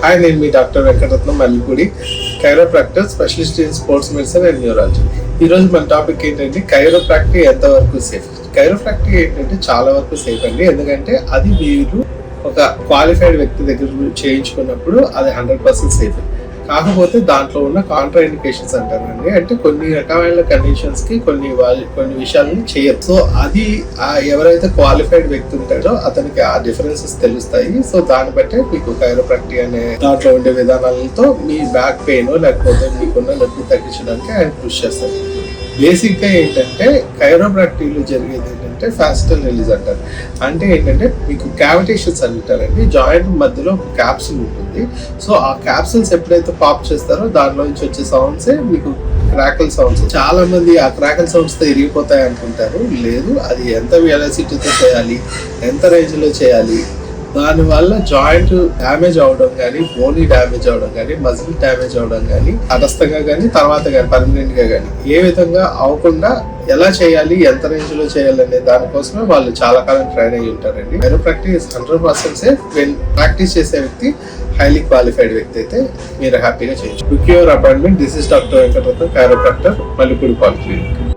Hi, నేను మీ doctor Venkataratnam Mallipudi, chiropractor, specialist in sports medicine and neurology. ఈరోజు మన టాపిక్ ఏంటంటే కైరోప్రాక్టిక్ ఎంతవరకు సేఫ్. కైరోప్రాక్టిక్ ఏంటంటే చాలా వరకు సేఫ్ అండి. ఎందుకంటే అది మీరు ఒక క్వాలిఫైడ్ వ్యక్తి దగ్గర చేయించుకున్నప్పుడు అది 100% సేఫ్. కాకపోతే దాంట్లో ఉన్న కాంట్రా ఇండికేషన్స్ అంటారండి. అంటే కొన్ని రకమైన కండిషన్స్ కి కొన్ని విషయాలను చేయరు. సో అది ఎవరైతే క్వాలిఫైడ్ వ్యక్తి ఉంటాడో అతనికి ఆ డిఫరెన్సెస్ తెలుస్తాయి. సో దాన్ని బట్టే మీకు కైరోప్రాక్టిక్ అనే దాంట్లో ఉండే విధానాలతో మీ బ్యాక్ పెయిన్ లేకపోతే మీకున్న నొప్పి తగ్గించడానికి ఆయన కృషి చేస్తారు. బేసిక్ గా ఏంటంటే కైరోప్రాక్టిక్ లో జరిగేది ఏంటంటే ఫాస్టల్ రిలీజ్ అంటారు. అంటే ఏంటంటే మీకు క్యావిటేషన్స్ అంటారండి. జాయింట్ మధ్యలో ఒక క్యాప్సూల్ ఉంటుంది. సో ఆ క్యాప్సూల్స్ ఎప్పుడైతే పాప్ చేస్తారో దాంట్లో నుంచి వచ్చే సౌండ్సే మీకు క్రాకల్ సౌండ్స్. చాలా మంది ఆ క్రాకల్ సౌండ్స్ తో ఇరిగిపోతాయి అనుకుంటారు. లేదు, అది ఎంత వెలాసిటీతో చేయాలి, ఎంత రేంజ్ లో చేయాలి, దానివల్ల జాయింట్ డ్యామేజ్ అవడం కానీ, బోనీ డ్యామేజ్ అవడం కానీ, మజిల్ డ్యామేజ్ అవడం కానీ, తటస్థంగా కానీ తర్వాత కానీ పర్మనెంట్ గా కానీ ఏ విధంగా అవ్వకుండా ఎలా చేయాలి, ఎంత రేంజ్ లో చేయాలనే దానికోసమే వాళ్ళు చాలా కాలం ట్రైన్ అయ్యి ఉంటారండి. Chiropractic is 100% safe when practice చేసే వ్యక్తి హైలీ క్వాలిఫైడ్ వ్యక్తి అయితే మీరు హ్యాపీగా చేయొచ్చు. Book your appointment. This is doctor Venkataratnam, chiropractor, Mallipudi polyclinic.